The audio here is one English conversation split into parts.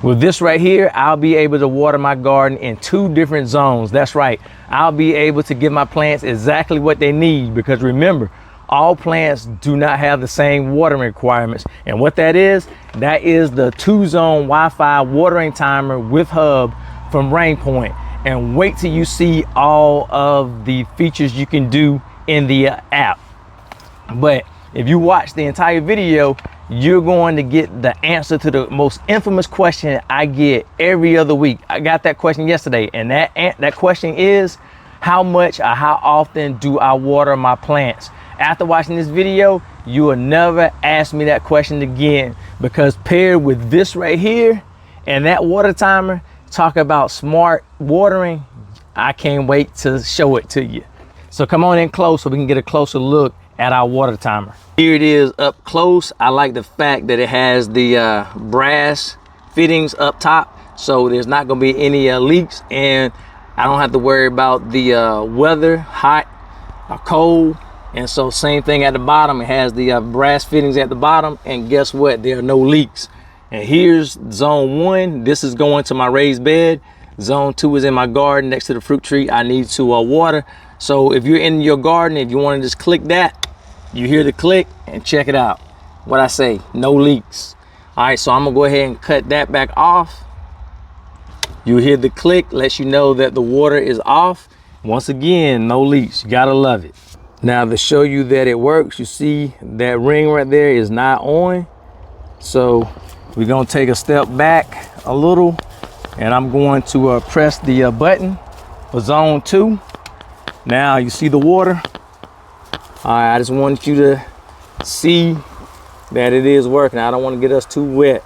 With this right here, I'll be able to water my garden in 2 different zones. That's right. I'll be able to give my plants exactly what they need, because remember, all plants do not have the same watering requirements. And what that is the 2-zone Wi-Fi watering timer with hub from RainPoint. And wait till you see all of the features you can do in the app. But if you watch the entire video, you're going to get the answer to the most infamous question I get every other week. I got that question yesterday, and that question is, how much or how often do I water my plants? After watching this video, you will never ask me that question again, because paired with this right here and that water timer, talk about smart watering, I can't wait to show it to you. So come on in close so we can get a closer look at our water timer. Here it is up close. I like the fact that it has the brass fittings up top, so there's not going to be any leaks, and I don't have to worry about the weather, hot or cold. And so same thing at the bottom, it has the brass fittings at the bottom, and guess what, there are no leaks. And here's zone 1. This is going to my raised bed. Zone 2 is in my garden next to the fruit tree I need to water. So if you're in your garden, if you want to just click that, you hear the click, and check it out. What I say, no leaks. All right, so I'm gonna go ahead and cut that back off. You hear the click, lets you know that the water is off. Once again, no leaks, you gotta love it. Now to show you that it works, you see that ring right there is not on. So we're gonna take a step back a little, and I'm going to press the button for zone 2. Now you see the water. All right, I just want you to see that it is working. I don't want to get us too wet,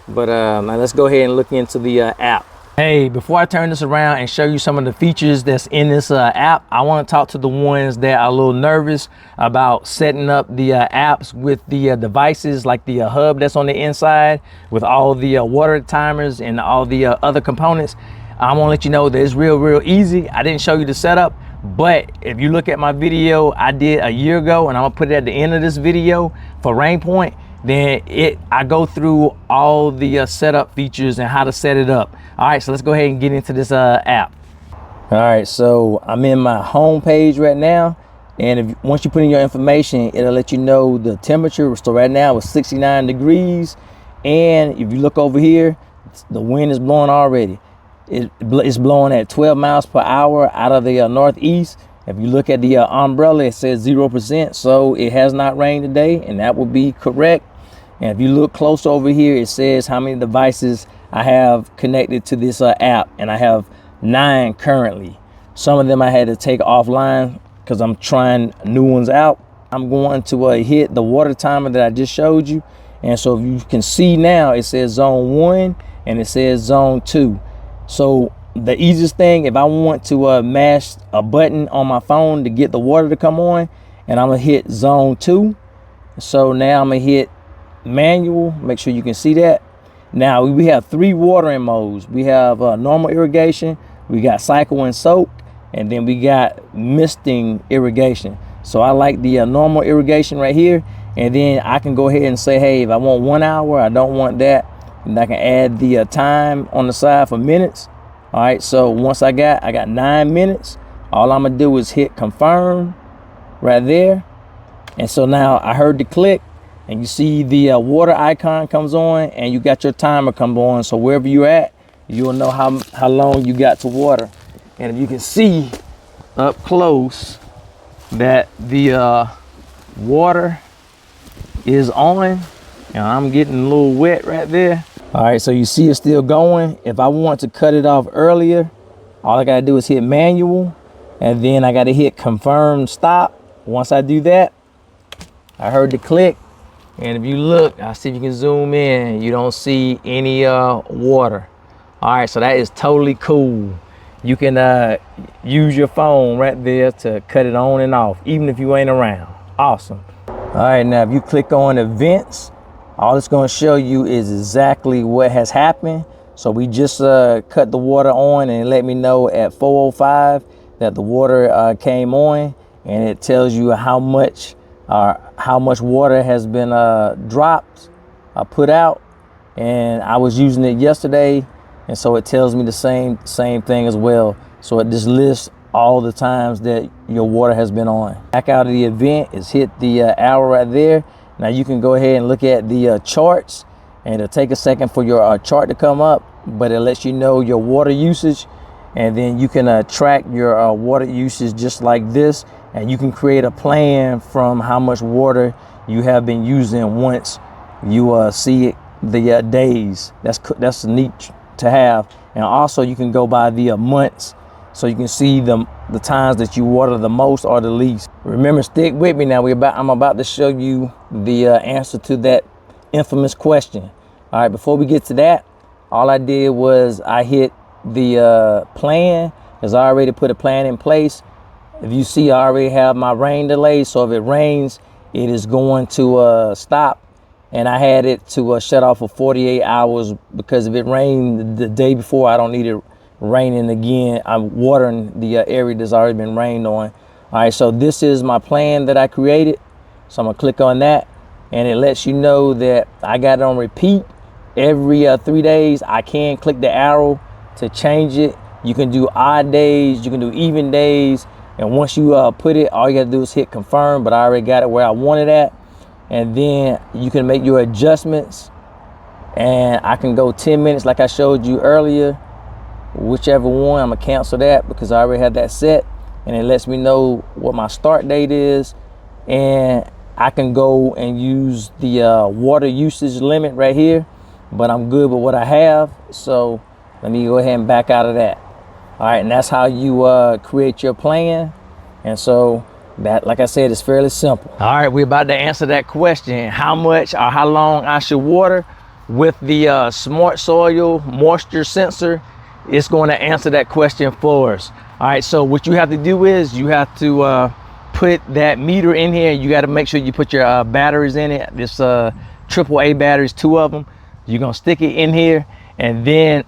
but now let's go ahead and look into the app. Hey, before I turn this around and show you some of the features that's in this app, I want to talk to the ones that are a little nervous about setting up the apps with the devices, like the hub that's on the inside with all the water timers and all the other components. I want to let you know that it's real easy. I didn't show you the setup, but if you look at my video I did a year ago, and I'm gonna put it at the end of this video for RainPoint, then I go through all the setup features and how to set it up. All right, so let's go ahead and get into this app. All right, so I'm in my home page right now, and once you put in your information, it'll let you know the temperature. So right now it's 69 degrees, and if you look over here, the wind is blowing already. It's blowing at 12 miles per hour out of the northeast. If you look at the umbrella, it says 0%, so it has not rained today, and that would be correct. And if you look close over here, it says how many devices I have connected to this app, and I have 9 currently. Some of them I had to take offline because I'm trying new ones out. I'm going to hit the water timer that I just showed you, and so if you can see now, it says zone 1 and it says zone 2. So the easiest thing, if I want to mash a button on my phone to get the water to come on, and I'm gonna hit zone 2. So now I'm gonna hit manual, make sure you can see that. Now we have 3 watering modes. We have normal irrigation, we got cycle and soak, and then we got misting irrigation. So I like the normal irrigation right here, and then I can go ahead and say, hey, if I want 1 hour, I don't want that, and I can add the time on the side for minutes. All right, so once I got 9 minutes, all I'm gonna do is hit confirm right there. And so now I heard the click, and you see the water icon comes on, and you got your timer come on. So wherever you're at, you'll know how long you got to water. And if you can see up close that the water is on, and I'm getting a little wet right there. All right, so you see it's still going. If I want to cut it off earlier, all I gotta do is hit manual, and then I gotta hit confirm stop. Once I do that, I heard the click, and if you look, I'll see if you can zoom in, you don't see any water. All right, so that is totally cool. You can use your phone right there to cut it on and off, even if you ain't around. Awesome. All right, now if you click on events, all it's going to show you is exactly what has happened. So we just cut the water on, and it let me know at 4:05 that the water came on, and it tells you how much water has been dropped, put out. and I was using it yesterday, and so it tells me the same thing as well. So it just lists all the times that your water has been on. Back out of the event is hit the arrow right there. Now you can go ahead and look at the charts, and it'll take a second for your chart to come up, but it lets you know your water usage, and then you can track your water usage just like this, and you can create a plan from how much water you have been using once you see it, the days. That's neat to have. And also you can go by the months, so you can see the times that you water the most or the least. Remember, stick with me now. I'm about to show you the answer to that infamous question. All right, before we get to that, all I did was I hit the plan, because I already put a plan in place. If you see, I already have my rain delay, so if it rains, it is going to stop. And I had it to shut off for 48 hours, because if it rained the day before, I don't need it raining again. I'm watering the area that's already been rained on. All right, so this is my plan that I created. So I'm gonna click on that, and it lets you know that I got it on repeat every 3 days. I can click the arrow to change it. You can do odd days, you can do even days. And once you put it, all you gotta do is hit confirm, but I already got it where I want it at. And then you can make your adjustments, and I can go 10 minutes like I showed you earlier. Whichever one, I'm gonna cancel that because I already have that set, and it lets me know what my start date is. And I can go and use the water usage limit right here, but I'm good with what I have. So let me go ahead and back out of that. All right, and that's how you create your plan. And so that, like I said, is fairly simple. All right, we're about to answer that question: how much or how long I should water with the smart soil moisture sensor. It's going to answer that question for us. All right, so what you have to do is you have to put that meter in here. You got to make sure you put your batteries in it. This AAA batteries, 2 of them. You're gonna stick it in here, and then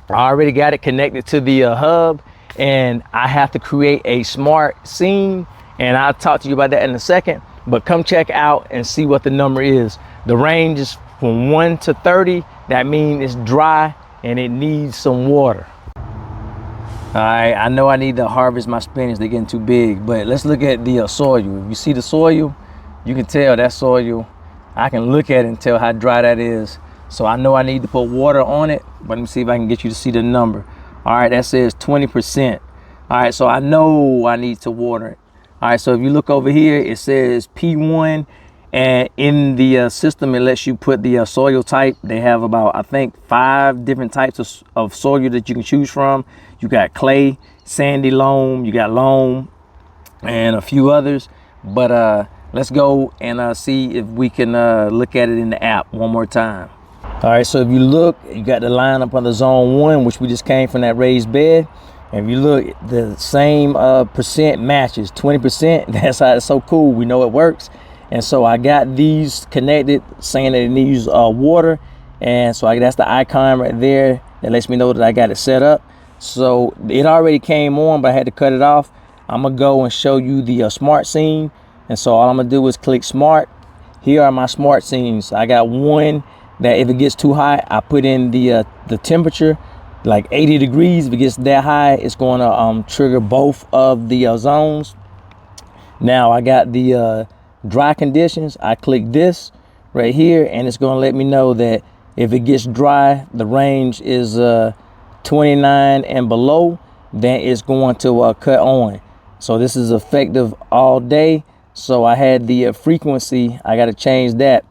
I already got it connected to the hub, and I have to create a smart scene, and I'll talk to you about that in a second. But come check out and see what the number is. The range is from 1 to 30. That means it's dry and it needs some water. All right, I know I need to harvest my spinach. They're getting too big, but let's look at the soil. If you see the soil, you can tell that soil. I can look at it and tell how dry that is. So I know I need to put water on it, but let me see if I can get you to see the number. All right, that says 20%. All right, so I know I need to water it. All right, so if you look over here, it says P1, and in the system, it lets you put the soil type. They have about, I think, 5 different types of soil that you can choose from. You got clay, sandy loam, you got loam, and a few others. But let's go and see if we can look at it in the app one more time. All right, so if you look, you got the line up on the zone 1, which we just came from that raised bed. And if you look, the same percent matches, 20%. That's how it's so cool. We know it works. And so I got these connected, saying that it needs water. And so that's the icon right there that lets me know that I got it set up. So it already came on, but I had to cut it off. I'm gonna go and show you the smart scene. And so all I'm gonna do is click smart. Here are my smart scenes. I got one that if it gets too high, I put in the temperature, like 80 degrees. If it gets that high, it's going to trigger both of the zones. Now I got the dry conditions. I click this right here, and it's going to let me know that if it gets dry, the range is 29 and below, then it's going to cut on. So this is effective all day. So I had the frequency, I got to change that.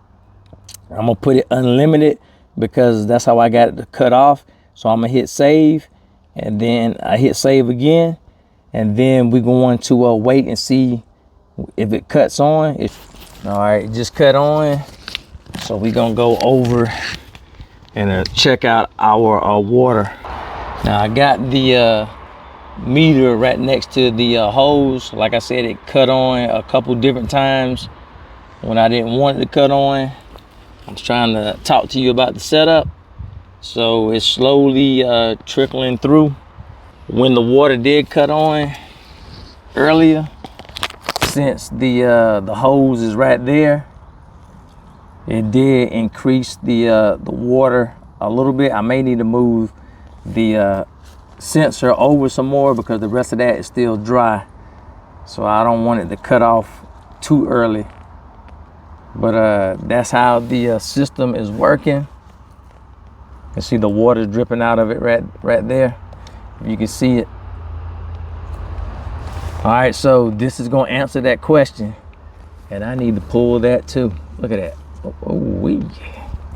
I'm gonna put it unlimited because that's how I got it to cut off. So I'm gonna hit save, and then I hit save again, and then we're going to wait and see if it cuts on. All right, it just cut on. So we're gonna go over and check out our water. Now I got the meter right next to the hose. Like I said, it cut on a couple different times when I didn't want it to cut on. I'm trying to talk to you about the setup. So it's slowly trickling through. When the water did cut on earlier, since the hose is right there, It did increase the water a little bit. I may need to move the sensor over some more because the rest of that is still dry. So I don't want it to cut off too early. But that's how the system is working. You can see the water dripping out of it right there. If you can see it. All right, so this is gonna answer that question. And I need to pull that too. Look at that. Oh,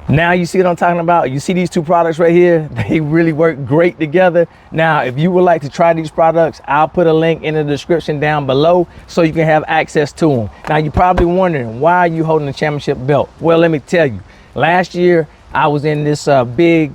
now you see what I'm talking about? You see these two products right here? They really work great together. Now, if you would like to try these products, I'll put a link in the description down below so you can have access to them. Now, you're probably wondering, why are you holding the championship belt? Well, let me tell you. Last year, I was in this big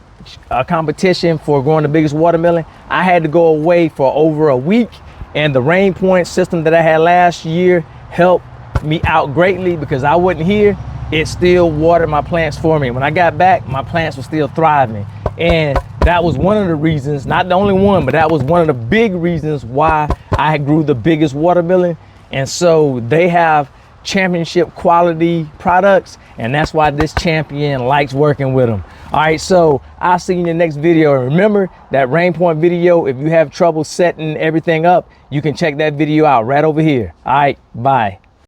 competition for growing the biggest watermelon. I had to go away for over a week, and the RainPoint system that I had last year helped me out greatly because I wasn't here. It still watered my plants for me. When I got back, my plants were still thriving. And that was one of the reasons, not the only one, but that was one of the big reasons why I grew the biggest watermelon. And so they have championship quality products, and that's why this champion likes working with them. All right, so I'll see you in the next video. And remember that RainPoint video, if you have trouble setting everything up, you can check that video out right over here. All right, bye.